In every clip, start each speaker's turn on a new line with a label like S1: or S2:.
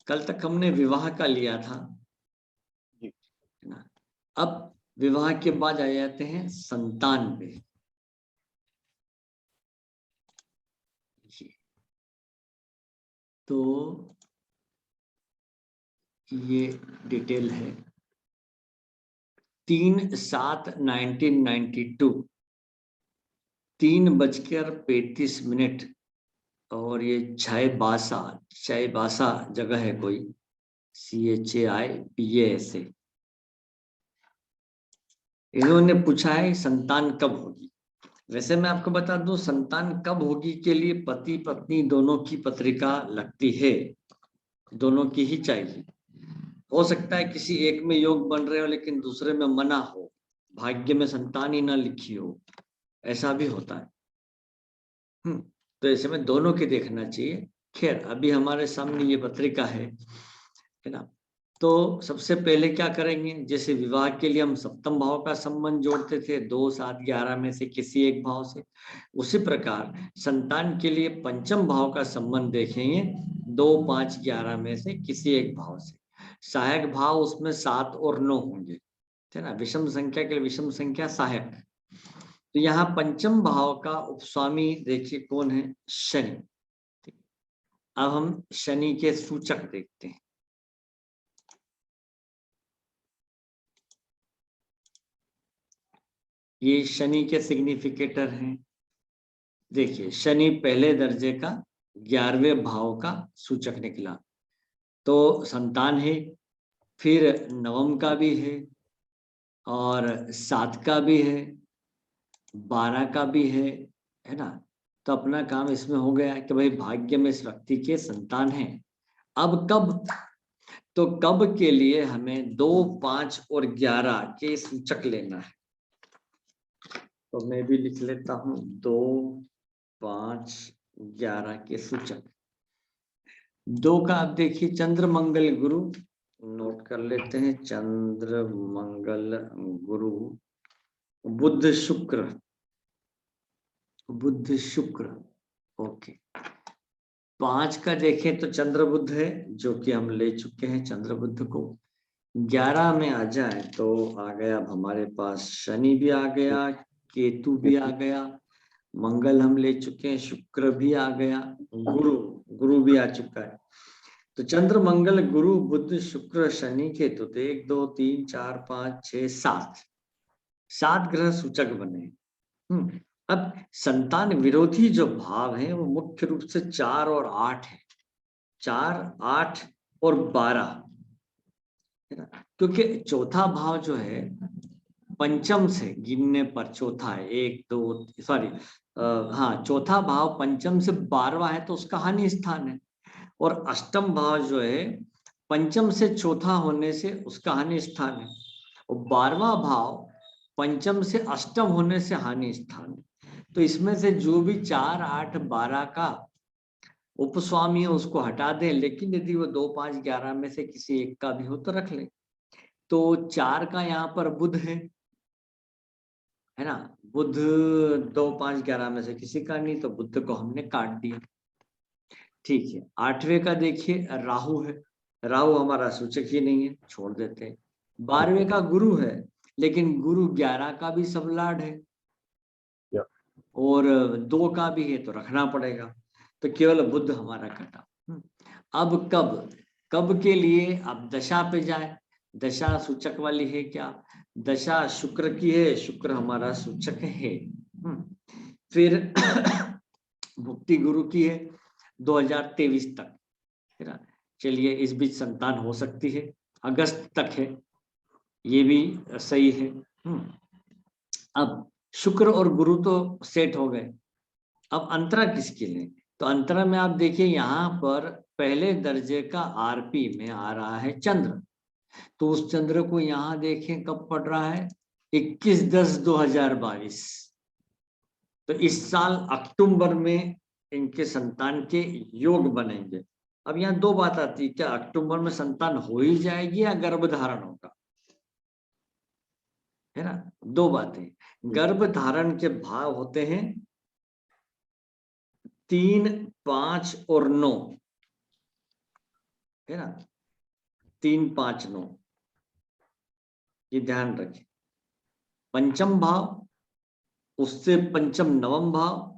S1: कल तक हमने विवाह का लिया था,
S2: जी।
S1: है ना। अब विवाह के बाद आ जाते हैं संतान पे। तो ये डिटेल है 3/7/1992, 3:35 और ये चाईबासा जगह है कोई, CHAIBASA। इन्होंने पूछा है संतान कब होगी। वैसे मैं आपको बता दूं, संतान कब होगी के लिए पति पत्नी दोनों की पत्रिका लगती है, दोनों की ही चाहिए। हो सकता है किसी एक में योग बन रहे हो लेकिन दूसरे में मना हो, भाग्य में संतान ही ना लिखी हो, ऐसा भी होता है। तो ऐसे में दोनों की देखना चाहिए। खैर अभी हमारे सामने ये पत्रिका है ना। तो सबसे पहले क्या करेंगे, जैसे विवाह के लिए हम सप्तम भाव का संबंध जोड़ते थे 2, 7, 11 में से किसी एक भाव से, उसी प्रकार संतान के लिए पंचम भाव का संबंध देखेंगे 2, 5, 11 में से किसी एक भाव से। सहायक भाव उसमें 7 और 9 होंगे, है ना। विषम संख्या के लिए विषम संख्या सहायक। तो यहाँ पंचम भाव का उपस्वामी देखिए कौन है, शनि। अब हम शनि के सूचक देखते हैं। ये शनि के सिग्निफिकेटर हैं। देखिए शनि पहले दर्जे का 11वें भाव का सूचक निकला, तो संतान है, फिर नवम का भी है और 7 का भी है, 12 का भी है ना। तो अपना काम इसमें हो गया कि भाई भाग्य में इस व्यक्ति के संतान है। अब कब, तो कब के लिए हमें 2, 5 और 11 के सूचक लेना है। तो मैं भी लिख लेता हूं 2, 5, 11 के सूचक। 2 का आप देखिए चंद्र मंगल गुरु, नोट कर लेते हैं, चंद्र मंगल गुरु, बुध शुक्र, बुध शुक्र, ओके। 5 का देखें तो चंद्र बुध है, जो कि हम ले चुके हैं चंद्र बुध को। 11 में आ जाए तो आ गया अब हमारे पास शनि भी आ गया, केतु भी आ गया, मंगल हम ले चुके हैं, शुक्र भी आ गया, गुरु भी आ चुका है। तो चंद्र मंगल गुरु बुध शुक्र शनि केतु, तो 1, 2, 3, 4, 5, 6, 7 ग्रह सूचक बने। अब संतान विरोधी जो भाव है वो मुख्य रूप से 4 और 8 है, 4, 8 और 12, है ना। क्योंकि चौथा भाव जो है पंचम से गिनने पर चौथा है, 1, 2, सॉरी, हाँ चौथा भाव पंचम से 12वां है तो उसका हानि स्थान है। और अष्टम भाव जो है पंचम से चौथा होने से उसका हानि स्थान है, और 12वां भाव पंचम से अष्टम होने से हानि स्थान है। तो इसमें से जो भी 4, 8, 12 का उपस्वामी है उसको हटा दें, लेकिन यदि वो 2, 5, 11 में से किसी एक का भी हो तो रख लें। तो 4 का यहाँ पर बुध है ना, बुध 2, 5, 11 में से किसी का नहीं, तो बुध को हमने काट दिया, ठीक है। 8वें का देखिए राहु है, राहु हमारा सूचक ही नहीं है, छोड़ देते हैं। 12वें का गुरु है, लेकिन गुरु 11 का भी सबलाड है और 2 का भी है, तो रखना पड़ेगा। तो केवल बुध हमारा कटा। अब कब के लिए अब दशा पे जाए, दशा सूचक वाली है क्या, दशा शुक्र की है, शुक्र हमारा सूचक है। फिर भुक्ति गुरु की है 2023 तक, है ना। चलिए इस बीच संतान हो सकती है, अगस्त तक है, ये भी सही है। अब शुक्र और गुरु तो सेट हो गए, अब अंतरा किसके लिए, तो अंतरा में आप देखिए यहाँ पर पहले दर्जे का आरपी में आ रहा है चंद्र, तो उस चंद्र को यहाँ देखें कब पड़ रहा है, 21/10/2022। तो इस साल अक्टूबर में इनके संतान के योग बनेंगे। अब यहाँ 2 बात आती है, क्या अक्टूबर में संतान हो ही जाएगी या गर्भधारण होगा, है ना। 2 बातें, गर्भधारण के भाव होते हैं 3, 5 और 9, है ना, 3 5 9, ये ध्यान रखें। पंचम भाव, उससे पंचम नवम भाव,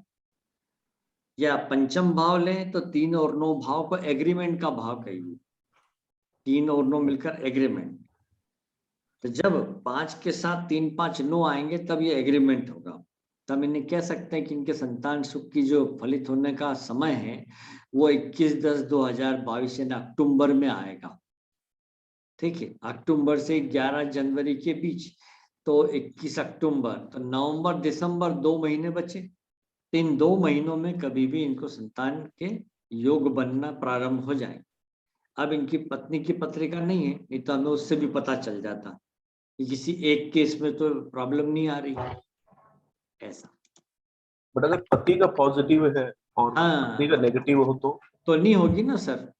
S1: या पंचम भाव लें तो 3 और 9 भाव को एग्रीमेंट का भाव कहिए, 3 और 9 मिलकर एग्रीमेंट। तो जब 5 के साथ 3 5 9 आएंगे तब ये एग्रीमेंट होगा, तब इन्हें कह सकते हैं कि इनके संतान सुख की जो फलित होने का समय है वो 21/10/2022 यानी अक्टूबर में आएगा। ठीक है, अक्टूबर से 11 जनवरी के बीच, तो 21 अक्टूबर, तो नवंबर दिसंबर 2 महीने बचे। इन 2 महीनों में कभी भी इनको संतान के योग बनना प्रारंभ हो जाए। अब इनकी पत्नी की पत्रिका नहीं है, नहीं तो हमें उससे भी पता चल जाता कि किसी एक केस में तो प्रॉब्लम नहीं आ रही ऐसा।
S2: बट अगर पति का पॉजिटिव है और
S1: हाँ,
S2: पत्नी का नेगेटिव हो तो
S1: नहीं होगी ना सर।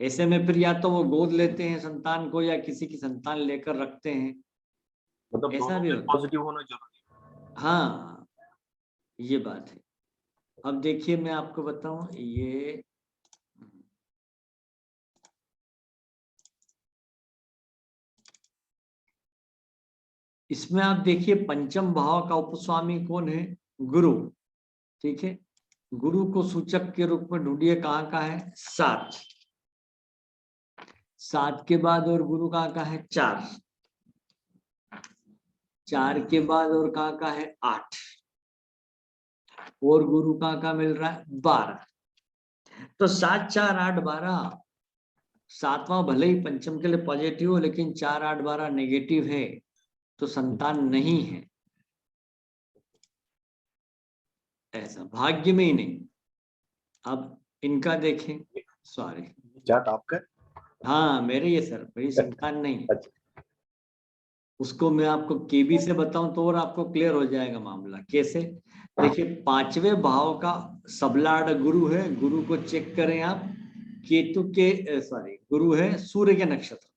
S1: ऐसे में फिर या तो वो गोद लेते हैं संतान को या किसी की संतान लेकर रखते हैं,
S2: मतलब
S1: ऐसा
S2: दोनों
S1: भी
S2: में
S1: होता है।
S2: पॉजिटिव होना जरूरी है।
S1: हाँ, ये बात है। अब देखिए मैं आपको बताऊं, ये इसमें आप देखिए पंचम भाव का उपस्वामी कौन है, गुरु। ठीक है, गुरु को सूचक के रूप में ढूंढिए, कहाँ का है, 7। 7 के बाद और गुरु कहाँ का है, 4। 4 के बाद और कहाँ का है, 8। और गुरु कहाँ का मिल रहा है, 12। तो 7 4 8 12, 7वां भले ही पंचम के लिए पॉजिटिव हो, लेकिन 4 8 12 नेगेटिव है, तो संतान नहीं है, ऐसा भाग्य में ही नहीं। अब इनका देखें, सॉरी,
S2: जात आपका
S1: हाँ मेरे ये सर, मेरी संतान नहीं।
S2: अच्छा।
S1: उसको मैं आपको केबी से बताऊं तो और आपको क्लियर हो जाएगा मामला। कैसे, देखिए 5वें भाव का सबलाड गुरु है, गुरु को चेक करें आप, केतु के सॉरी, गुरु है सूर्य के नक्षत्र में।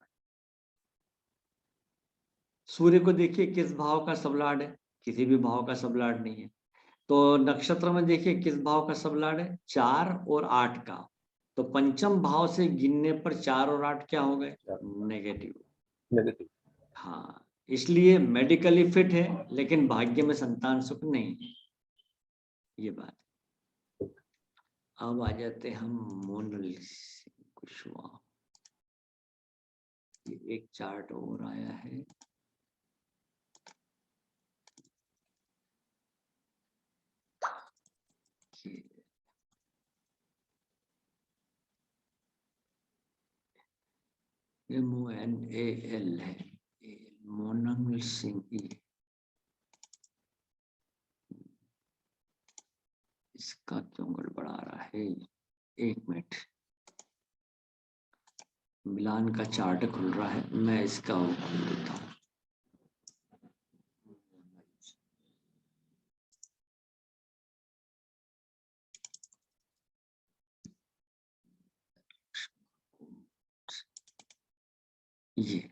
S1: सूर्य को देखिए किस भाव का सबलाड है, किसी भी भाव का सबलाड नहीं है। तो नक्षत्र में देखिए किस भाव का सबलाड है, 4 और 8 का। तो पंचम भाव से गिनने पर 4 और 8 क्या हो गए, नेगेटिव।
S2: नेगेटिव।
S1: हाँ, इसलिए मेडिकली फिट है लेकिन भाग्य में संतान सुख नहीं है, ये बात। अब आ जाते हम मोनल सिंह कुशवाहा। ये एक चार्ट और आया है, MONAL है, मोनल सिंह। इसका क्यों गड़बड़ा रहा है, एक मिनट, मिलान का चार्ट खुल रहा है, मैं इसका वो खोल देता हूँ। ये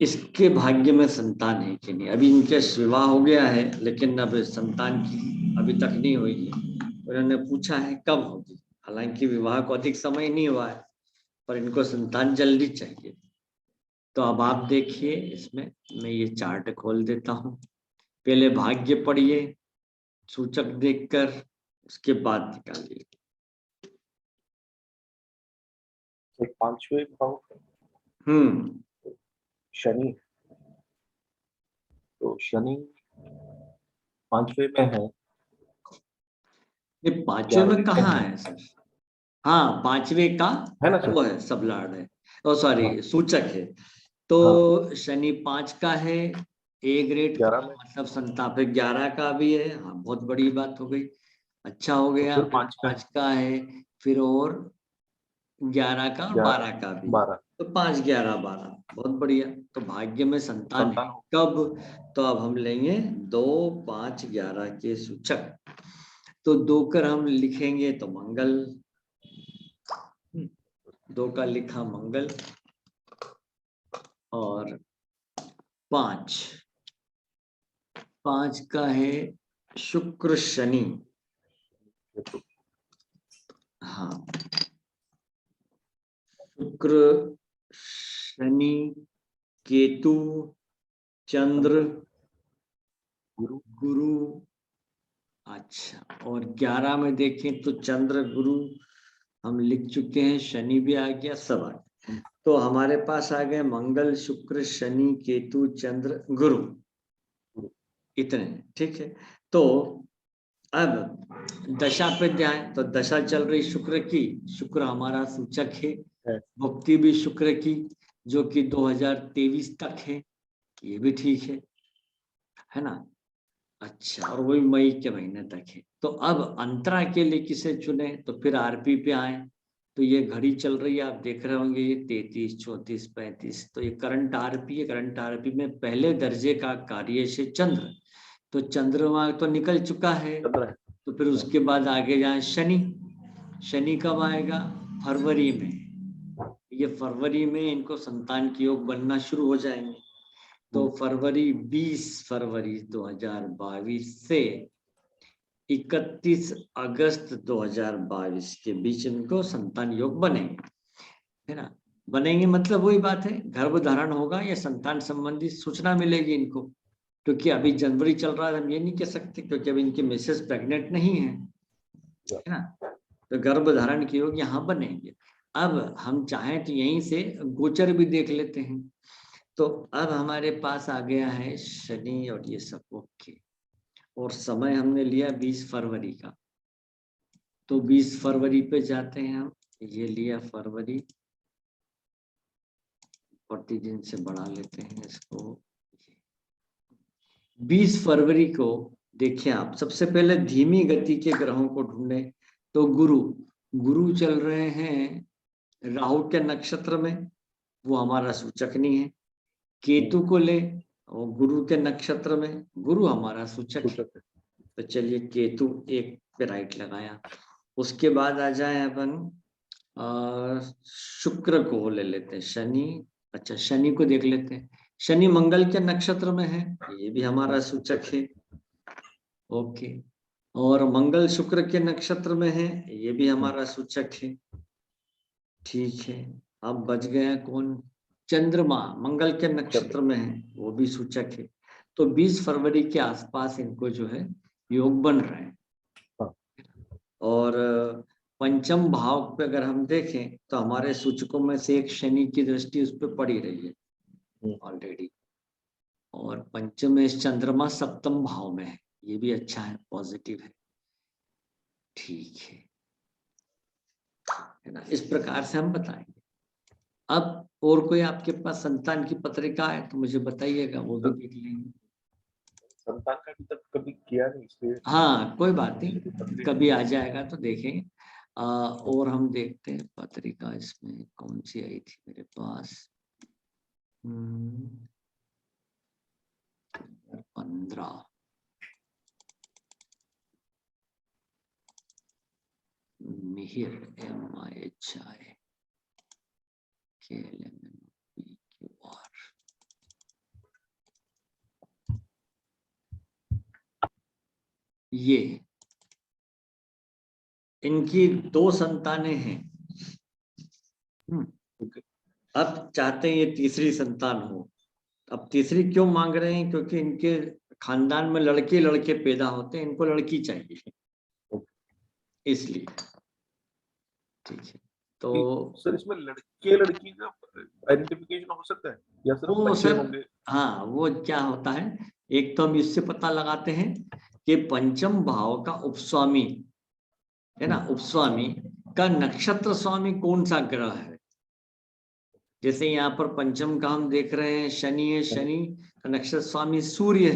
S1: इसके भाग्य में संतान है कि नहीं, अभी इनके विवाह हो गया है लेकिन अब संतान की अभी तक नहीं हुई है। उन्होंने पूछा है कब होगी, हालांकि विवाह को अधिक समय नहीं हुआ है, पर इनको संतान जल्दी चाहिए। तो अब आप देखिए, इसमें मैं ये चार्ट खोल देता हूँ, पहले भाग्य पढ़िए सूचक देखकर, उसके बाद निकालिए।
S2: तो 5वें भाव शनि, तो शनि 5वें में है,
S1: ये 5वें में कहाँ है सर, हाँ 5वें का
S2: है ना सर?
S1: वो है सबलाड है, ओ सॉरी
S2: हाँ,
S1: सूचक है। तो
S2: हाँ,
S1: शनि 5 का है, ए ग्रेड का,
S2: 11 में,
S1: मतलब संतापिक 11 का भी है। हाँ, बहुत बड़ी बात हो गई, अच्छा हो
S2: तो
S1: गया।
S2: फिर
S1: फिर
S2: 5 का
S1: 5 का है, फिर और 11 का और
S2: 11
S1: 12 का भी,
S2: 12
S1: तो 5 11 12, बहुत बढ़िया। तो भाग्य में संतान है
S2: संतान हो।
S1: कब, तो अब हम लेंगे 2 5 11 के सूचक। तो 2 कर हम लिखेंगे तो मंगल, 2 का लिखा मंगल, और 5 का है शुक्र शनि। हाँ, शुक्र, शनि, केतु, चंद्र, गुरु। अच्छा, और 11 में देखें तो चंद्र, गुरु हम लिख चुके हैं, शनि भी आ गया, सब आ गया। तो हमारे पास आ गए मंगल, शुक्र, शनि, केतु, चंद्र, गुरु, इतने। ठीक है, तो अब दशा पे ध्यान, तो दशा चल रही शुक्र की, शुक्र हमारा सूचक है, भक्ति भी शुक्र की, जो कि 2023 तक है, ये भी ठीक है ना। अच्छा, और वही मई के महीने तक है। तो अब अंतरा के लिए किसे चुने, तो फिर आरपी पे आए, तो ये घड़ी चल रही है, आप देख रहे होंगे, ये 33, 34, 35, तो ये करंट आरपी है। करंट आरपी में पहले दर्जे का कार्य से चंद्र, तो चंद्रमा तो निकल चुका है, तो फिर उसके बाद आगे जाए शनि। शनि कब आएगा, फरवरी में। ये फरवरी में इनको संतान के योग बनना शुरू हो जाएंगे। तो फरवरी 20 फरवरी 2022 से 31 अगस्त 2022 के बीच इनको संतान योग बनेंगे, है ना। बनेंगे मतलब वही बात है, गर्भ धारण होगा या संतान संबंधी सूचना मिलेगी इनको, क्योंकि अभी जनवरी चल रहा है, हम ये नहीं कह सकते, क्योंकि अभी इनके मिसेस प्रेग्नेंट नहीं है ना। तो गर्भ धारण के योग यहाँ बनेंगे। अब हम चाहें तो यहीं से गोचर भी देख लेते हैं। तो अब हमारे पास आ गया है शनि और ये सब, ओके। और समय हमने लिया 20 फरवरी का, तो 20 फरवरी पे जाते हैं हम, ये लिया फरवरी, प्रतिदिन से बढ़ा लेते हैं इसको। 20 फरवरी को देखिए आप, सबसे पहले धीमी गति के ग्रहों को ढूंढे, तो गुरु चल रहे हैं राहु के नक्षत्र में, वो हमारा सूचक नहीं है। केतु को ले, और गुरु के नक्षत्र में, गुरु हमारा सूचक है, तो चलिए केतु एक पे राइट लगाया। उसके बाद आ जाए अपन शुक्र को ले लेते हैं, शनि। अच्छा, शनि को देख लेते हैं, शनि मंगल के नक्षत्र में है, ये भी हमारा सूचक है, ओके। और मंगल शुक्र के नक्षत्र में है, ये भी हमारा सूचक है, ठीक है। अब बच गया कौन, चंद्रमा मंगल के नक्षत्र में है, वो भी सूचक है। तो 20 फरवरी के आसपास इनको जो है योग बन रहे हैं। और पंचम भाव पे अगर हम देखें तो हमारे सूचकों में से एक शनि की दृष्टि उस पर पड़ी रही है ऑलरेडी, और पंचम में चंद्रमा सप्तम भाव में है, ये भी अच्छा है, पॉजिटिव है, ठीक है ना। इस प्रकार से हम बताएंगे। अब और कोई आपके पास संतान की पत्रिका है तो मुझे बताइएगा, वो भी देख लेंगे।
S2: संतान का अभी तक कभी किया नहीं, इसलिए
S1: हाँ कोई बात नहीं, कभी आ जाएगा तो देखेंगे। और हम देखते हैं पत्रिका इसमें कौन सी आई थी मेरे पास, 15 मिहिर MIHI KLMNPQR, ये इनकी 2 संतानें हैं। अब चाहते हैं ये तीसरी संतान हो। अब तीसरी क्यों मांग रहे हैं, क्योंकि इनके खानदान में लड़के लड़के पैदा होते हैं, इनको लड़की चाहिए, इसलिए। ठीक है, तो
S2: सर इसमें लड़के लड़की का आइडेंटिफिकेशन हो सकता है या सिर्फ
S1: वो
S2: बच्चे
S1: सर,
S2: होंगे?
S1: हाँ वो क्या होता है, एक तो हम इससे पता लगाते हैं कि पंचम भाव का उपस्वामी है ना, उपस्वामी का नक्षत्र स्वामी कौन सा ग्रह है। जैसे यहाँ पर पंचम का हम देख रहे हैं शनि है, शनि का नक्षत्र स्वामी सूर्य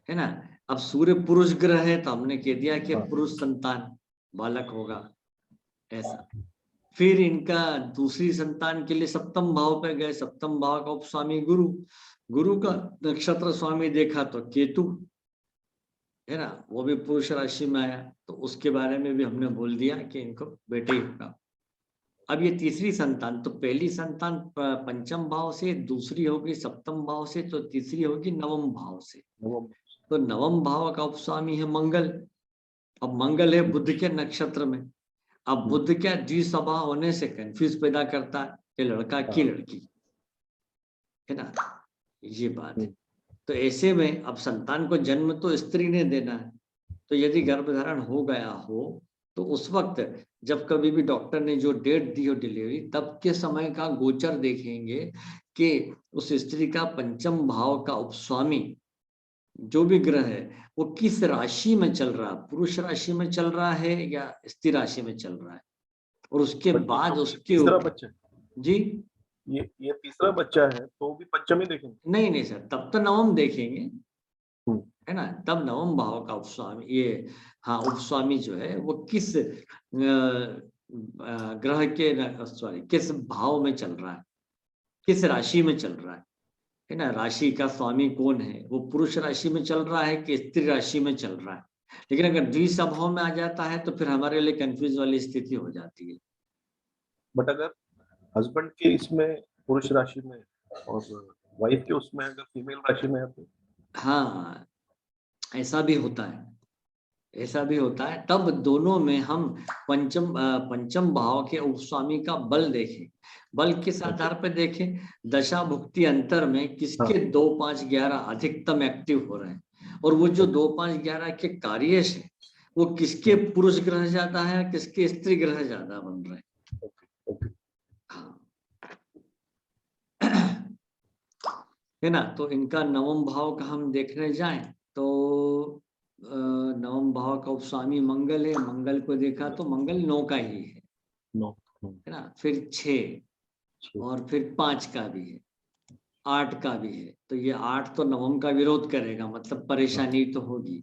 S1: है ना। अब सूर्य पुरुष ग्रह है, तो हमने कह दिया कि पुरुष संतान बालक होगा, ऐसा। फिर इनका दूसरी संतान के लिए सप्तम भाव पे गए, सप्तम भाव का उपस्वामी गुरु, गुरु का नक्षत्र स्वामी देखा तो केतु है ना, वो भी पुरुष राशि में आया, तो उसके बारे में भी हमने बोल दिया कि इनको बेटे ही होगा। अब ये तीसरी संतान, तो पहली संतान पंचम भाव से, दूसरी होगी सप्तम भाव से, तो तीसरी होगी नवम भाव से। तो नवम भाव का उपस्वामी है मंगल, अब मंगल है बुध के नक्षत्र में, अब बुध क्या द्विसभा होने से कंफ्यूज पैदा करता है कि लड़का की लड़की, है ना, ये बात है। तो ऐसे में अब संतान को जन्म तो स्त्री ने देना है, तो यदि गर्भधारण हो गया हो तो उस वक्त जब कभी भी डॉक्टर ने जो डेट दी हो डिलीवरी, तब के समय का गोचर देखेंगे कि उस स्त्री का पंचम भाव का उपस्वामी जो भी ग्रह है वो किस राशि में चल रहा है, पुरुष राशि में चल रहा है या स्त्री राशि में चल रहा है, और उसके बाद उसके
S2: तीसरा बच्चा
S1: जी
S2: ये तीसरा बच्चा है तो भी पंचमी देखेंगे?
S1: नहीं सर, तब तो नवम देखेंगे, है ना, तब नवम भाव का उपस्वामी, ये हाँ उपस्वामी जो है वो किस ग्रह के, सॉरी, किस भाव में चल रहा है, किस राशि में चल रहा है ना, राशि का स्वामी कौन है, वो पुरुष राशि में चल रहा है कि स्त्री राशि में चल रहा है। लेकिन अगर द्विसभाव में आ जाता है तो फिर हमारे लिए कंफ्यूज वाली स्थिति हो जाती है।
S2: बट अगर हस्बैंड के इसमें पुरुष राशि में और वाइफ के उसमें अगर फीमेल राशि में है तो
S1: हाँ, ऐसा भी होता है, ऐसा भी होता है। तब दोनों में हम पंचम भाव के उपस्वामी का बल देखें, बल किस आधार पर देखें, दशा भुक्ति अंतर में किसके 2 5 11 अधिकतम एक्टिव हो रहे हैं, और वो जो 2 5 11 के कार्य है वो किसके पुरुष ग्रह ज्यादा है, किसके स्त्री ग्रह ज्यादा बन रहे हैं। हाँ है ना, तो इनका नवम भाव का हम देखने जाएं तो नवम भाव का उपस्वामी मंगल है, मंगल को देखा तो मंगल 9 का ही है ना, फिर 6 और फिर 5 का भी है, 8 का भी है, तो ये 8 तो नवम का विरोध करेगा, मतलब परेशानी तो होगी।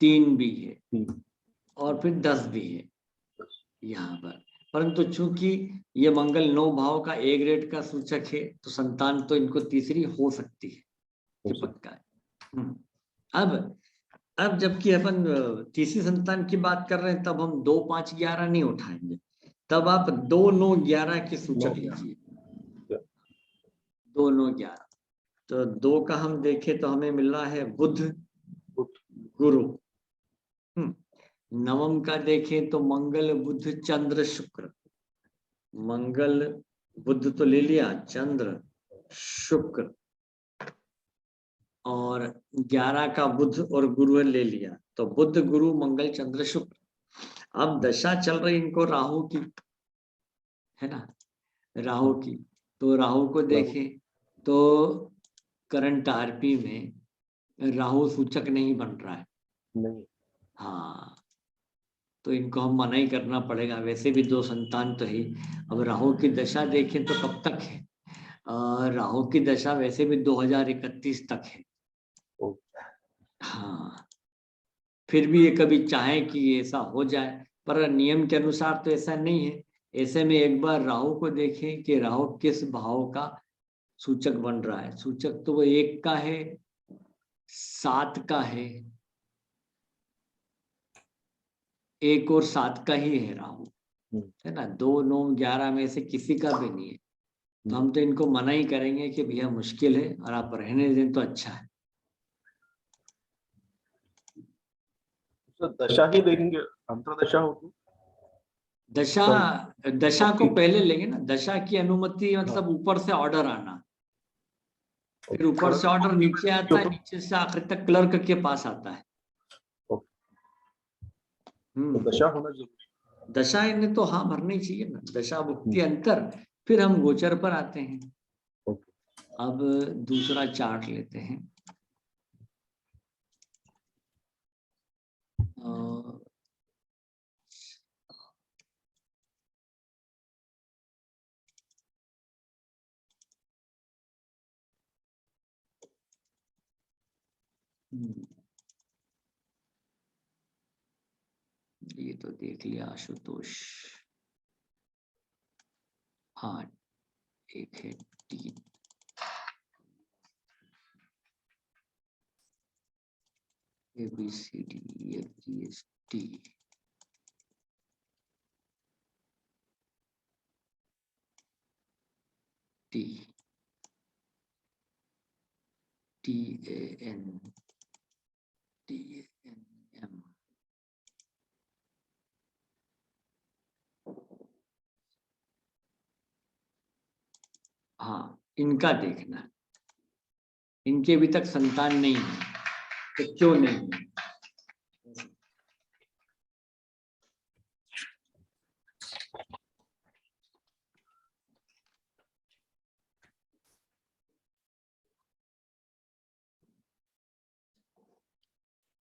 S1: 3 भी है और फिर 10 भी है यहाँ पर, परंतु चूंकि ये मंगल 9 भाव का ए ग्रेड का सूचक है तो संतान तो इनको तीसरी हो सकती है, ये पक्का है। अब जबकि अपन तीसरी संतान की बात कर रहे हैं तब हम 2 5 11 नहीं उठाएंगे, तब आप 2 9 11 के सूचक लीजिए, 2 9 11। तो 2 का हम देखें तो हमें मिल रहा है बुध गुरु, नवम का देखें तो मंगल बुध चंद्र शुक्र, मंगल बुध तो ले लिया, चंद्र शुक्र, और 11 का बुध और गुरु ले लिया, तो बुध गुरु मंगल चंद्र शुक्र। अब दशा चल रही इनको राहु की, है ना, राहु की, तो राहु को देखें तो करंट आरपी में राहु सूचक नहीं बन रहा है,
S2: नहीं,
S1: हाँ, तो इनको हम मना ही करना पड़ेगा, वैसे भी 2 संतान तो ही। अब राहु की दशा देखें तो कब तक है, राहु की दशा वैसे भी 2031 तक है, हाँ, फिर भी ये कभी चाहे कि ऐसा हो जाए, पर नियम के अनुसार तो ऐसा नहीं है। ऐसे में एक बार राहु को देखें कि राहु किस भाव का सूचक बन रहा है, सूचक तो वो 1 का है, 7 का है, 1 और 7 का ही है राहु, है ना, 2 9 11 में से किसी का भी नहीं है, तो हम तो इनको मना ही करेंगे कि भैया मुश्किल है और आप रहने दें तो अच्छा है।
S2: तो दशा ही देखेंगे, अंतरदशा होगी,
S1: दशा, दशा को पहले लेंगे ना, दशा की अनुमति मतलब ऊपर से ऑर्डर आना, फिर ऊपर से ऑर्डर नीचे आता है, नीचे से आखिर तक क्लर्क के पास आता है।
S2: तो दशा होना जरूरी,
S1: दशा इन्हें तो हाँ भरनी चाहिए ना, दशा भुक्ति अंतर, फिर हम गोचर पर आते हैं। अब दूसरा चार्ट लेते हैं, ये तो देख लिया आशुतोष, हाँ, एक है T, ABCDEFGHT, T, TAN, TANM, हाँ, इनका देखना है, इनके अभी तक संतान नहीं है, तो क्यों नहीं है?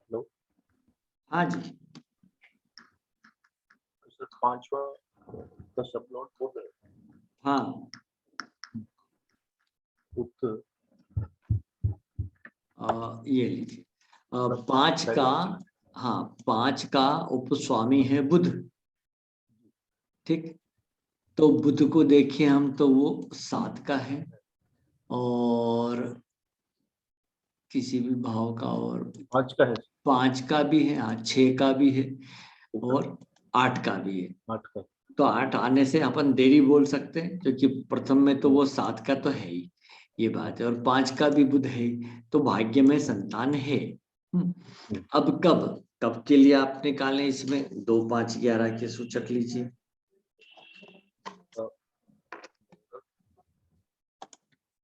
S2: हेलो
S1: हाँ जी,
S2: सर, 5वां का सबप्लॉट वो है
S1: हाँ,
S2: बुध
S1: ये लीजिए, 5 का,
S2: डायरेक्शन।
S1: हाँ 5 का उपस्वामी है बुध, ठीक। तो बुध को देखिए हम, तो वो 7 का है, और किसी भी भाव का, और
S2: 5 का है,
S1: 5 का भी है, हाँ 6 का भी है,
S2: 6 का,
S1: और 8 का भी है।
S2: 8 का।
S1: तो 8 आने से अपन देरी बोल सकते हैं, क्योंकि प्रथम में तो वो 7 का तो है ही, ये बात है, और 5 का भी बुध है ही, तो भाग्य में संतान है। अब कब, कब के लिए आप निकालें इसमें 2, 5, 11 के सूचक लीजिए।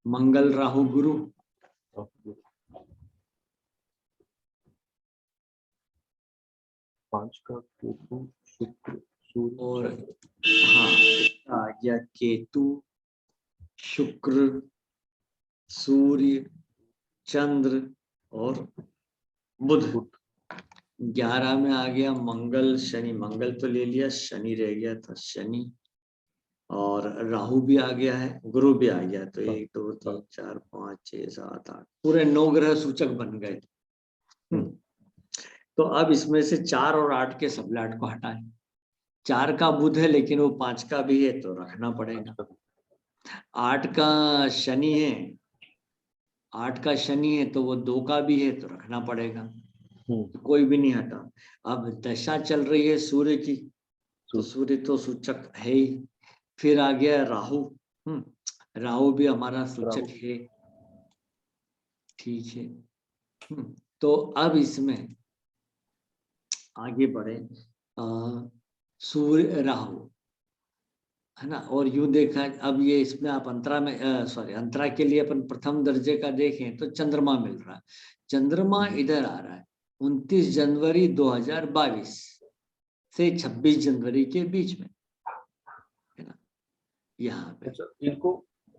S1: मंगल, राहु, गुरु,
S2: 5 का केतु, शुक्र, सूर्य,
S1: और
S2: चंद्र।
S1: हाँ आ गया केतु, शुक्र, सूर्य, चंद्र और बुध। 11 में आ गया मंगल, शनि, मंगल तो ले लिया, शनि रह गया था, शनि, और राहु भी आ गया है, गुरु भी आ गया, तो 1, 2, 3, 4, 5, 6, 7, 8 पूरे 9 ग्रह सूचक बन गए। तो अब इसमें से 4 और 8 के सबलाट को हटाएं। 4 का बुध है, लेकिन वो 5 का भी है, तो रखना पड़ेगा। 8 का शनि है, 8 का शनि है, तो वो 2 का भी है, तो रखना पड़ेगा। तो कोई भी नहीं हटा। अब दशा चल रही है सूर्य की, तो सूर्य तो सूचक है ही। फिर आ गया राहु, राहु भी हमारा सूचक है, ठीक है। तो अब इसमें आगे बढ़े, सूर्य राहु, है ना, और यूं देखा, अब ये इसमें आप अंतरा में, सॉरी, अंतरा के लिए अपन प्रथम दर्जे का देखें तो चंद्रमा मिल रहा है। चंद्रमा इधर आ रहा है 29 जनवरी 2022 से 26 जनवरी के बीच में, है ना, यहाँ पे।
S2: अच्छा, इनको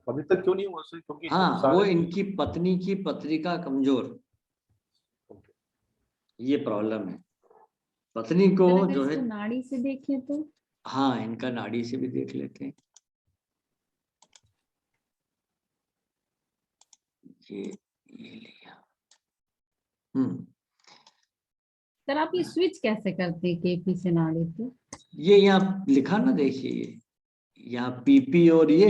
S2: अभी तक क्यों नहीं हुआ सर? क्योंकि
S1: हाँ, वो
S2: सारे
S1: इनकी पत्नी की पत्रिका कमजोर, ये प्रॉब्लम है। पत्नी को
S3: अगर
S1: जो है,
S3: इसको नाड़ी से देखें तो,
S1: हाँ इनका नाड़ी से भी देख लेते हैं। ये लिया।
S3: सर आप ये स्विच कैसे करते हैं केपी से नाड़ी पे?
S1: ये यहाँ लिखा ना, देखिए यहाँ पीपी और ये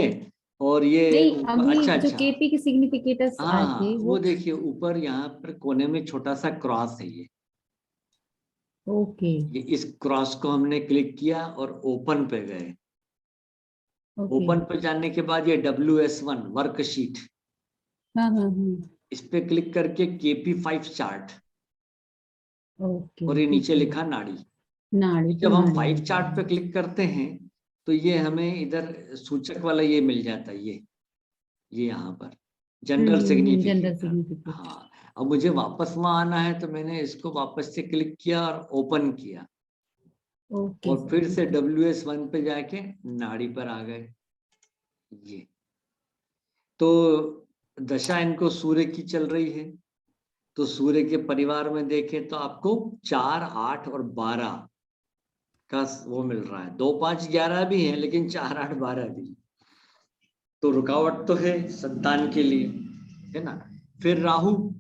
S3: नहीं,
S1: ऊपर,
S3: अभी
S1: अच्छा
S3: जो
S1: अच्छा,
S3: केपी के सिग्निफिकेटर्स आए
S1: हाँ
S3: थे
S1: वो
S3: वो।
S1: देखिए ऊपर यहाँ पर कोने में छोटा सा क्रॉस है,
S3: ओके
S1: ये इस क्रॉस को हमने क्लिक किया और ओपन पे गए।
S3: ओके।
S1: ओपन पे जाने के बाद ये WS1 वर्कशीट,
S3: हाँ हाँ हाँ।
S1: इस पे क्लिक करके KP5 चार्ट,
S3: ओके
S1: और ये नीचे
S3: ठीक है।
S1: लिखा नाड़ी।
S3: नाड़ी तो
S1: जब हम
S3: नाड़ी
S1: 5
S3: आ
S1: चार्ट पे
S3: गई।
S1: क्लिक करते हैं तो ये हमें इधर सूचक वाला ये मिल जाता है, ये यहाँ पर जनरल
S3: जनरल
S1: सिग्निफिकेटर।
S3: सिग्निफिकेटर।
S1: हाँ, अब मुझे वापस वहां आना है, तो मैंने इसको वापस से क्लिक किया और ओपन किया,
S3: ओके
S1: और
S3: सर
S1: फिर
S3: ठीक
S1: से
S3: है।
S1: WS1 पे जाके नाड़ी पर आ गए। ये तो दशा इनको सूर्य की चल रही है, तो सूर्य के परिवार में देखें तो आपको 4, 8 और 12 का वो मिल रहा है। 2, 5, 11 भी है, लेकिन 4, 8, 12 भी, तो रुकावट तो है संतान के लिए, है ना। फिर राहु,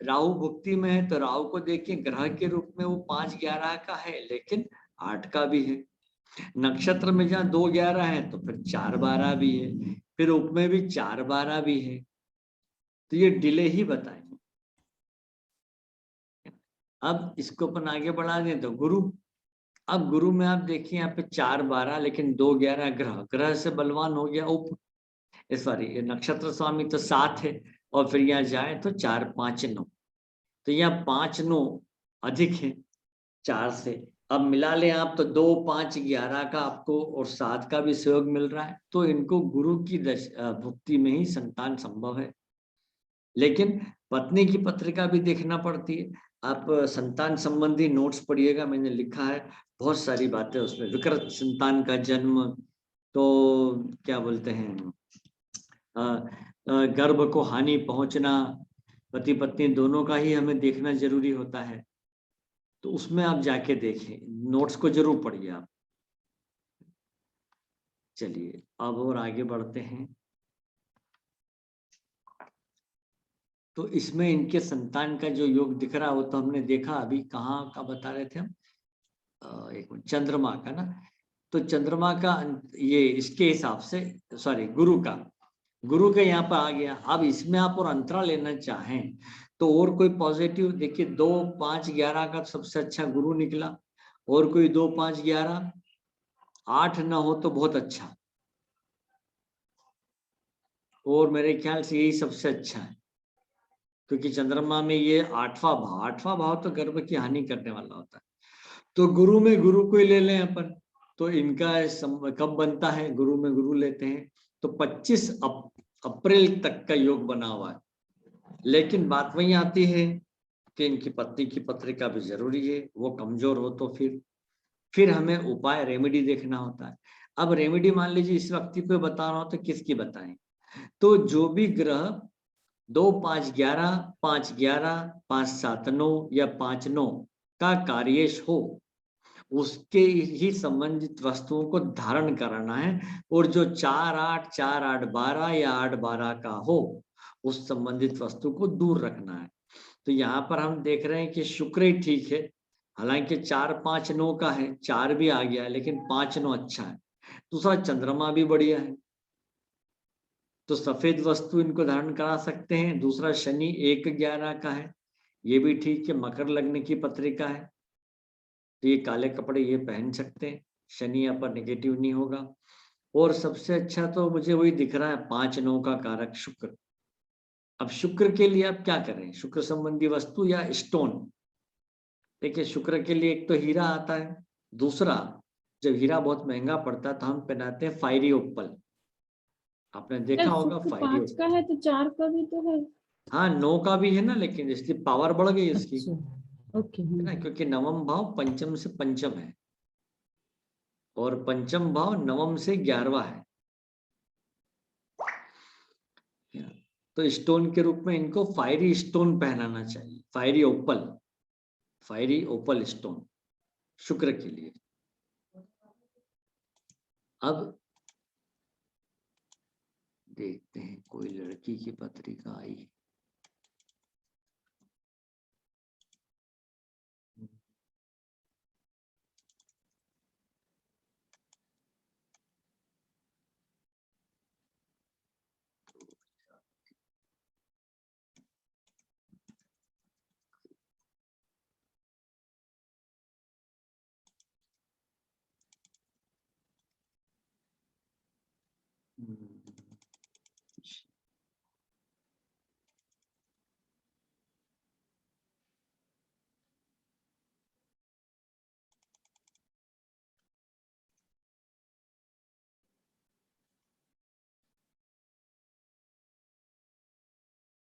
S1: राहु भुक्ति में है, तो राहु को देखिए ग्रह के रूप में वो 5, 11 का है, लेकिन 8 का भी है। नक्षत्र में जहाँ 2, 11 है, तो फिर 4, 12 भी है, फिर उप में भी 4, 12 भी है, तो ये डिले ही बताएंगे। अब इसको अपन आगे बढ़ा दें तो गुरु, अब गुरु में आप देखिए यहाँ पे 4, 12 लेकिन 2, 11 ग्रह, ग्रह से बलवान हो गया उप, सॉरी नक्षत्र स्वामी तो 7 है, और फिर यहाँ जाए तो 4, 5, 9, तो यहाँ 5, 9 अधिक है 4 से, अब मिला लें आप तो 2, 5, 11 का आपको और 7 का भी सहयोग मिल रहा है, तो इनको गुरु की भुक्ति में ही संतान संभव है। लेकिन पत्नी की पत्रिका भी देखना पड़ती है। आप संतान संबंधी नोट्स पढ़िएगा, मैंने लिखा है बहुत सारी बातें उसमें। विकृत संतान का जन्म, तो क्या बोलते हैं, गर्भ को हानि पहुंचना, पति पत्नी दोनों का ही हमें देखना जरूरी होता है। तो उसमें आप जाके देखें, नोट्स को जरूर पढ़िए आप। चलिए अब और आगे बढ़ते हैं। तो इसमें इनके संतान का जो योग दिख रहा है वो तो हमने देखा, अभी कहाँ का बता रहे थे हम, एक मिनट, चंद्रमा का ना। तो चंद्रमा का ये इसके हिसाब से, सॉरी गुरु का यहाँ पर आ गया। अब इसमें आप और अंतरा लेना चाहें तो और कोई पॉजिटिव देखिए, 2, 5, 11 का सबसे अच्छा गुरु निकला, और कोई 2, 5, 11, 8 ना हो तो बहुत अच्छा, और मेरे ख्याल से यही सबसे अच्छा है, क्योंकि चंद्रमा में ये 8वां भाव तो गर्भ की हानि करने वाला होता है। तो गुरु में गुरु को ही ले लें अपन, तो इनका कब बनता है, गुरु में गुरु लेते हैं तो 25 अप्रैल तक का योग बना हुआ है। लेकिन बात वही आती है कि इनकी पत्नी की पत्रिका भी जरूरी है, वो कमजोर हो तो फिर हमें उपाय रेमेडी देखना होता है। अब रेमेडी मान लीजिए इस व्यक्ति को बता रहा हूं तो किसकी बताएं, तो जो भी ग्रह 2, 5, 11, 5, 11, 5, 7, 9 या 5, 9 का कार्येश हो, उसके ही संबंधित वस्तुओं को धारण कराना है। और जो 4, 8, 4, 8, 12 या 8, 12 का हो, उस संबंधित वस्तु को दूर रखना है। तो यहाँ पर हम देख रहे हैं कि शुक्र ही ठीक है, हालांकि 4, 5, 9 का है, 4 भी आ गया है, लेकिन 5, 9 अच्छा है। दूसरा चंद्रमा भी बढ़िया है, तो सफेद वस्तु इनको धारण करा सकते हैं। दूसरा शनि 1, 11 का है, ये भी ठीक है, मकर लग्न की पत्रिका है, तो ये काले कपड़े ये पहन सकते हैं, शनि यहाँ पर नेगेटिव नहीं होगा। और सबसे अच्छा तो मुझे वही दिख रहा है 5, 9 का कारक शुक्र। अब शुक्र के लिए आप क्या करें, शुक्र संबंधी वस्तु या स्टोन। देखिए शुक्र के लिए एक तो हीरा आता है, दूसरा जब हीरा बहुत महंगा पड़ता है तो हम पहनाते हैं फायरी ओप्पल, आपने देखा होगा
S3: शुक्र
S1: फायरी
S3: 5 का
S1: ओप्पल।
S3: है तो 4 का भी तो है।
S1: हाँ 9 का भी है ना, लेकिन इसकी पावर बढ़ गई इसकी,
S3: अच्छा, ओके।
S1: है ना, क्योंकि नवम भाव पंचम से पंचम है और पंचम भाव नवम से 11वां है। तो स्टोन के रूप में इनको फायरी स्टोन पहनाना चाहिए, फायरी ओपल स्टोन शुक्र के लिए। अब देखते हैं कोई लड़की की पत्रिका आई।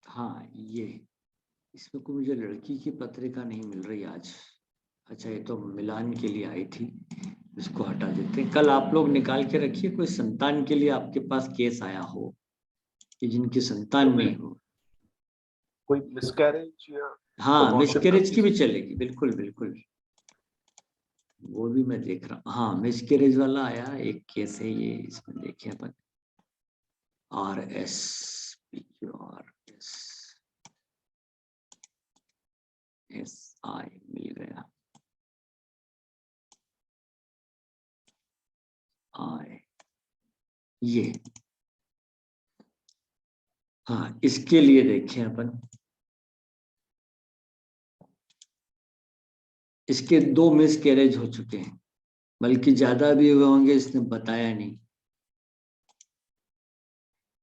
S1: हाँ ये, इसमें कोई मुझे लड़की की पत्रिका नहीं मिल रही आज। अच्छा ये तो मिलान के लिए आई थी, इसको हटा देते हैं। कल आप लोग निकाल के रखिए कोई संतान के लिए आपके पास केस आया हो कि जिनकी संतान नहीं हो।
S2: कोई मिसकैरेज या
S1: हाँ
S2: अबॉर्शन का
S1: मिसकैरेज की भी
S2: केस?
S1: चलेगी, बिल्कुल बिल्कुल, वो भी मैं देख रहा हूँ। हाँ मिसकैरेज वाला आया एक केस है ये, इसमें देखिए अपन RSPQRSI मिल गया, आए ये, हाँ इसके लिए देखें अपन, इसके 2 मिसकैरेज हो चुके हैं, बल्कि ज्यादा भी हुए होंगे, इसने बताया नहीं।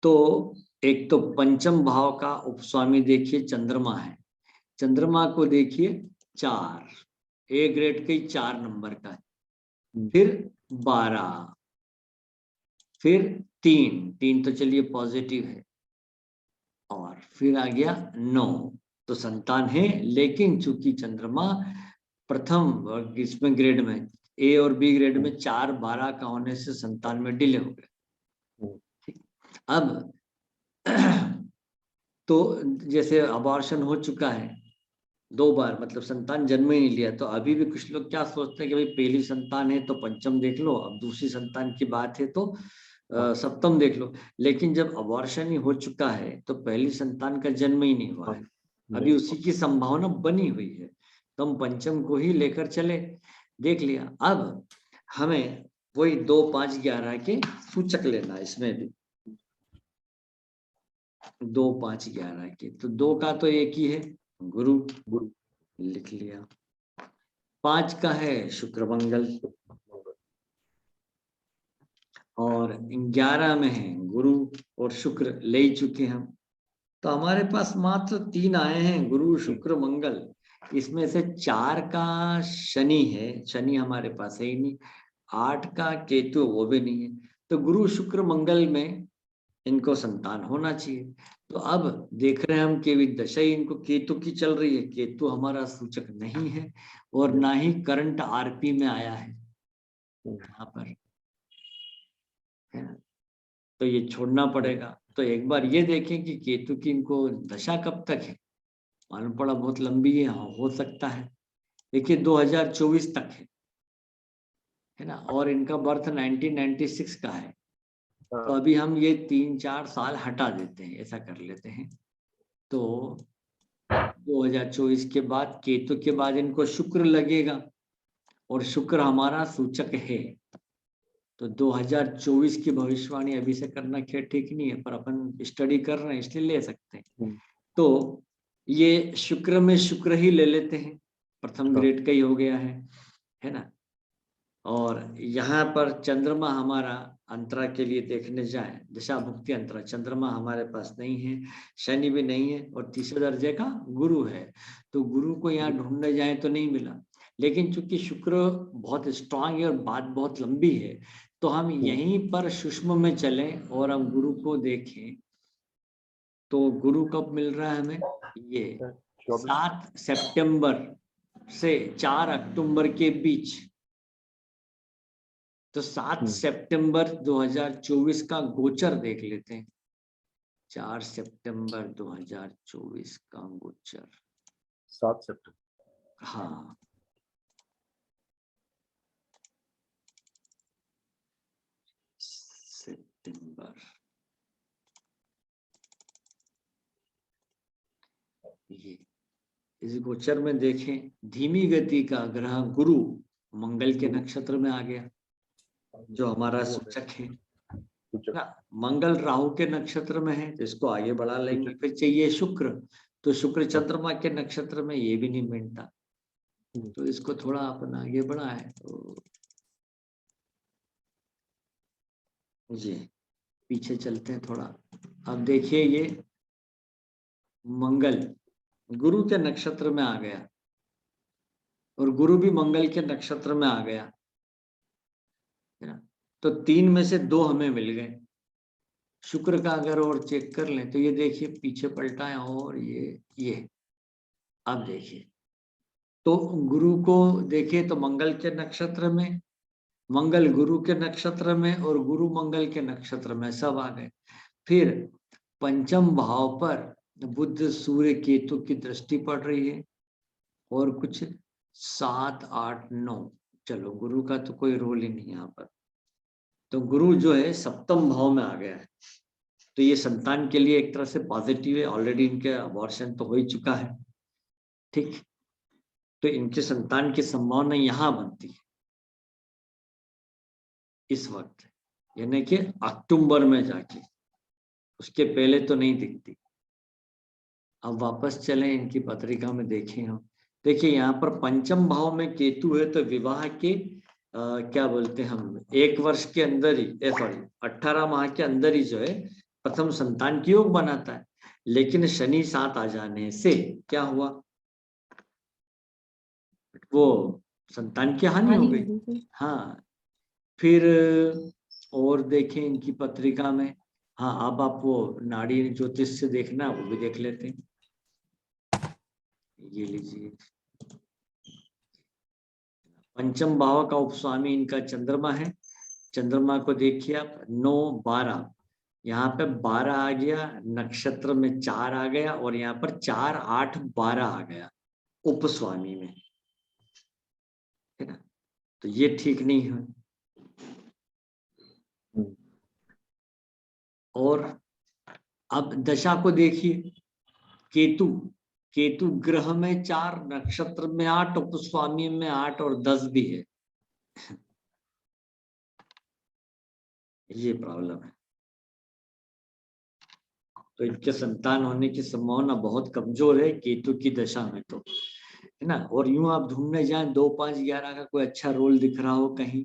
S1: तो एक तो पंचम भाव का उपस्वामी देखिए चंद्रमा है, चंद्रमा को देखिए 4, ए ग्रेड का ही 4 नंबर का है, फिर 12, फिर 3 तो चलिए पॉजिटिव है, और फिर आ गया 9, तो संतान है। लेकिन चूंकि चंद्रमा प्रथम इसमें ग्रेड में, ए और बी ग्रेड में 4, 12 का होने से संतान में डिले हो गया। अब तो जैसे अबॉर्शन हो चुका है 2 बार, मतलब संतान जन्म ही नहीं लिया, तो अभी भी कुछ लोग क्या सोचते हैं कि भाई पहली संतान है तो पंचम देख लो, अब दूसरी संतान की बात है तो सप्तम देख लो। लेकिन जब अबॉर्शन ही हो चुका है तो पहली संतान का जन्म ही नहीं हुआ है, अभी उसी की संभावना बनी हुई है, तो हम पंचम को ही लेकर चले। देख लिया। अब हमें वही 2, 5, 11 के सूचक लेना है इसमें भी, 2, 5, 11 के। तो 2 का तो एक ही है, गुरु, लिख लिया। 5 का है शुक्र मंगल, और 11 में है गुरु और शुक्र, ले ही चुके हम। तो हमारे पास मात्र 3 आए हैं, गुरु शुक्र मंगल। इसमें से 4 का शनि है, शनि हमारे पास है ही नहीं। 8 का केतु, वो भी नहीं है। तो गुरु शुक्र मंगल में इनको संतान होना चाहिए। तो अब देख रहे हैं हम कि दशा ही इनको केतु की चल रही है, केतु हमारा सूचक नहीं है, और ना ही करंट आरपी में आया है यहाँ पर, है ना। तो ये छोड़ना पड़ेगा। तो एक बार ये देखें कि केतु की इनको दशा कब तक है, मालूम पड़ा बहुत लंबी है। हाँ, हो सकता है, देखिए 2024 तक है ना, और इनका बर्थ 1996 का है। तो अभी हम ये 3-4 साल हटा देते हैं, ऐसा कर लेते हैं। तो 2024 के बाद, केतु के बाद इनको शुक्र लगेगा, और शुक्र हमारा सूचक है। तो 2024 की भविष्यवाणी अभी से करना खैर ठीक नहीं है, पर अपन स्टडी कर रहे हैं इसलिए ले सकते हैं। तो ये शुक्र में शुक्र ही ले लेते हैं, प्रथम ग्रेड का ही हो गया है ना। और यहाँ पर चंद्रमा हमारा अंतरा के लिए देखने जाए, दशा भुक्ति अंतरा, चंद्रमा हमारे पास नहीं है, शनि भी नहीं है, और तीसरे दर्जे का गुरु है। तो गुरु को यहाँ ढूंढने जाए तो नहीं मिला। लेकिन चूंकि शुक्र बहुत स्ट्रांग है और बात बहुत लंबी है, तो हम यहीं पर सूक्ष्म में चलें और हम गुरु को देखें। तो गुरु कब मिल रहा है हमें, ये 7 सितंबर से 4 अक्टूबर के बीच। तो 7 सितंबर 2024 का गोचर देख लेते हैं। 4 सितंबर 2024 का गोचर,
S2: 7 सितंबर,
S1: हाँ, सितंबर। ये इस गोचर में देखें, धीमी गति का ग्रह गुरु मंगल के नक्षत्र में आ गया, जो हमारा सूचक है ना। मंगल राहु के नक्षत्र में है, तो इसको आगे बढ़ा लेंगे। फिर चाहिए शुक्र, तो शुक्र चंद्रमा के नक्षत्र में, ये भी नहीं मिलता, तो इसको थोड़ा अपन आगे बढ़ाए। तो जी पीछे चलते हैं थोड़ा। अब देखिए, ये मंगल गुरु के नक्षत्र में आ गया, और गुरु भी मंगल के नक्षत्र में आ गया, है ना। तो 3 में से 2 हमें मिल गए। शुक्र का अगर और चेक कर लें तो ये देखिए पीछे पलटा है, और ये अब देखिए, तो गुरु को देखिए तो मंगल के नक्षत्र में, मंगल गुरु के नक्षत्र में, और गुरु मंगल के नक्षत्र में, सब आ गए। फिर पंचम भाव पर बुध सूर्य केतु की दृष्टि पड़ रही है, और कुछ 7, 8, 9, चलो गुरु का तो कोई रोल ही नहीं यहाँ पर। तो गुरु जो है सप्तम भाव में आ गया है, तो ये संतान के लिए एक तरह से पॉजिटिव है। ऑलरेडी इनके अबॉर्शन तो हो ही चुका है, ठीक। तो इनके संतान की संभावना यहाँ बनती है इस वक्त, यानी कि अक्टूबर में जाके, उसके पहले तो नहीं दिखती। अब वापस चलें इनकी पत्रिका में, देखें हम। देखिए यहाँ पर पंचम भाव में केतु है, तो विवाह के क्या बोलते हैं हम, 1 वर्ष के अंदर ही, सॉरी 18 माह के अंदर ही जो है प्रथम संतान की योग बनाता है। लेकिन शनि 7 आ जाने से क्या हुआ, वो संतान की हानि हो
S3: हानि
S1: गई।
S3: हो गई।
S1: हाँ, फिर और देखें इनकी पत्रिका में। हाँ, अब आप वो नाड़ी ज्योतिष से देखना, वो भी देख लेते हैं। ये लीजिए, पंचम भाव का उपस्वामी इनका चंद्रमा है। चंद्रमा को देखिए आप, 9-12, यहाँ पे 12 आ गया, नक्षत्र में 4 आ गया, और यहाँ पर 4-8-12 आ गया उपस्वामी में, है ना। तो ये ठीक नहीं है। और अब दशा को देखिए, केतु, केतु ग्रह में 4, नक्षत्र में 8, उपस्वामी में 8 और 10 भी है। ये प्रॉब्लम है। तो इनके संतान होने की संभावना बहुत कमजोर है केतु की दशा में, तो है ना। और यूं आप ढूंढने जाएं 2, 5, 11 का कोई अच्छा रोल दिख रहा हो कहीं,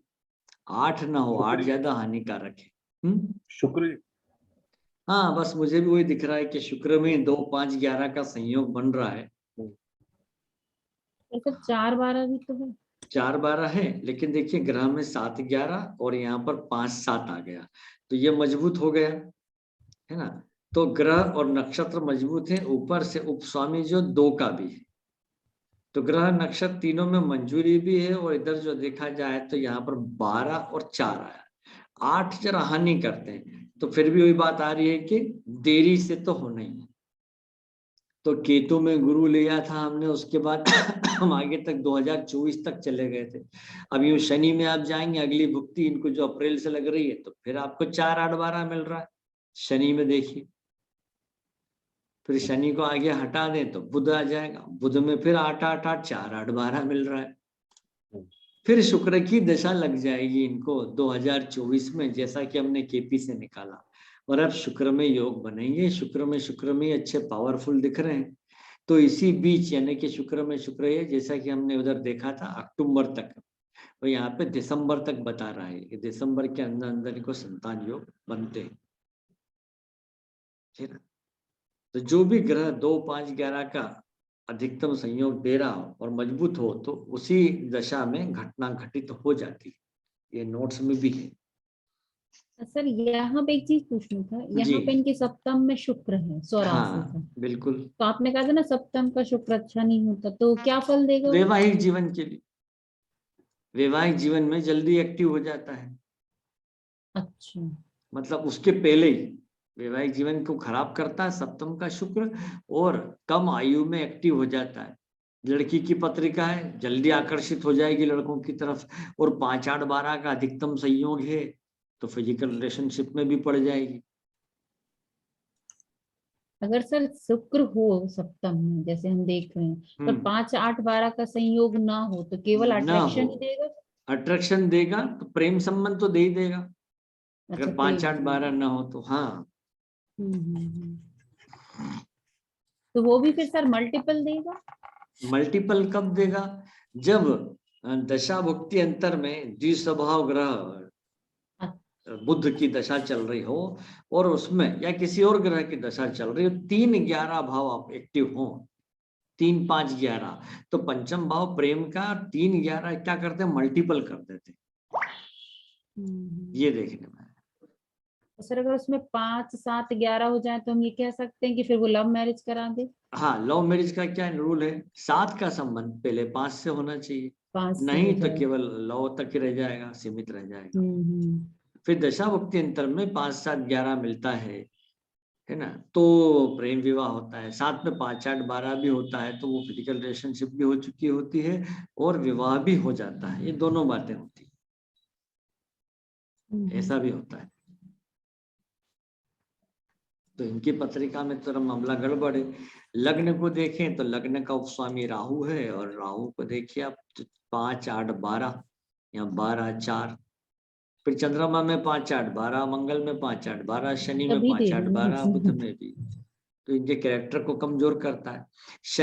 S1: 8 ना हो, 8 ज्यादा हानिकारक है।
S2: शुक्र,
S1: हाँ, बस मुझे भी वही दिख रहा है कि शुक्र में 2, 5, 11 का संयोग बन रहा है।
S3: तो 4-12 भी तो है।
S1: 4-12 है, लेकिन देखिए ग्रह में 7-11 और यहाँ पर 5-7 आ गया, तो ये मजबूत हो गया, है ना। तो ग्रह और नक्षत्र मजबूत है, ऊपर से उपस्वामी जो 2 का भी है, तो ग्रह नक्षत्र तीनों में मंजूरी भी है। और इधर जो देखा जाए तो यहाँ पर 12 और 4 आया, 8 जरा हानि करते हैं, तो फिर भी वही बात आ रही है कि देरी से तो होना ही है। तो केतु में गुरु लिया था हमने, उसके बाद हम आगे तक 2024 तक चले गए थे। अब यूं शनि में आप जाएंगे, अगली भुक्ति इनको जो अप्रैल से लग रही है, तो फिर आपको 4-8-12 मिल रहा है शनि में, देखिए। फिर शनि को आगे हटा दें तो बुध आ जाएगा, बुध में फिर 8-8-8, 4-8-12 मिल रहा है। फिर शुक्र की दशा लग जाएगी इनको 2024 में, जैसा कि हमने केपी से निकाला। और अब शुक्र में योग बनेंगे, शुक्र में अच्छे पावरफुल दिख रहे हैं। तो इसी बीच, यानी कि शुक्र में शुक्र है, जैसा कि हमने उधर देखा था अक्टूबर तक, तो यहाँ पे दिसंबर तक बता रहा है कि दिसंबर के अंदर अंदर इनको संतान योग बनते हैं, ठीक है। तो जो भी ग्रह 2, 5, 11 का अधिकतम संयोग दे रहा हो और मजबूत हो, तो उसी दशा में घटना घटित हो जाती है। ये नोट्स में भी है।
S3: सर यहाँ पे एक चीज पूछना था,
S1: जी,
S3: यहाँ पे इनके सप्तम में शुक्र है स्वराशि
S1: हाँ,
S3: का,
S1: बिल्कुल।
S3: तो आपने कहा था ना सप्तम का शुक्र अच्छा नहीं होता, तो क्या फल देगा वो?
S1: वैवाहिक जीवन के लिए, वैवाहिक जीवन में जल्दी एक्टिव हो जाता है,
S3: अच्छा।
S1: मतलब उसके पहले ही वैवाहिक जीवन को खराब करता है सप्तम का शुक्र, और कम आयु में एक्टिव हो जाता है। लड़की की पत्रिका है, जल्दी आकर्षित हो जाएगी लड़कों की तरफ, और 5-8-12 का अधिकतम संयोग है, तो फिजिकल रिलेशनशिप में भी पड़ जाएगी।
S3: अगर सर शुक्र हो सप्तम में जैसे हम देख रहे हैं, पर 5-8-12 का संयोग ना हो, तो केवल
S1: ना
S3: अट्रैक्शन
S1: हो,
S3: ही देगा?
S1: अट्रैक्शन देगा, तो प्रेम संबंध तो दे ही देगा,
S3: अच्छा,
S1: अगर
S3: प्रेम
S1: 5-8-12
S3: संबंध।
S1: ना हो तो। हाँ,
S3: तो वो भी फिर सर मल्टीपल देगा?
S1: मल्टीपल कब देगा? जब दशा भुक्ति अंतर में द्विस्वभाव ग्रह बुध की दशा चल रही हो, और उसमें या किसी और ग्रह की दशा चल रही हो, 3-11 भाव आप एक्टिव हो, 3-5-11, तो पंचम भाव प्रेम का 3-11 क्या करते हैं, मल्टीपल कर देते हैं। ये देखने में।
S3: तो सर अगर उसमें 5-7-11 हो जाए, तो हम ये कह सकते हैं कि फिर वो लव मैरिज करा दे?
S1: हाँ, लव मैरिज का क्या रूल है, 7 का संबंध पहले 5 से होना चाहिए,
S3: 5 से हो
S1: नहीं तो
S3: जाए।
S1: केवल लव तक ही रह जाएगा, सीमित रह जाएगा।
S3: हम्म।
S1: फिर दशा भुक्ति अंतर में 5-7-11 मिलता है ना, तो प्रेम विवाह होता है। साथ में 5-8-12 भी होता है, तो वो फिजिकल रिलेशनशिप भी हो चुकी होती है और विवाह भी हो जाता है। ये दोनों बातें होती है, ऐसा भी होता है। तो इनकी पत्रिका में तो मामला गड़बड़ है। लग्न को देखें तो लग्न का उपस्वामी राहु है, और राहु को देखिए आप, 5-8-12 या 12-4। फिर चंद्रमा में 5-8-12, मंगल में 5-8-12, शनि में
S3: तभी दे रही
S1: 5-8-12, बुध
S3: हूँ।
S1: में भी। तो इनके कैरेक्टर को कमजोर करता है। शनि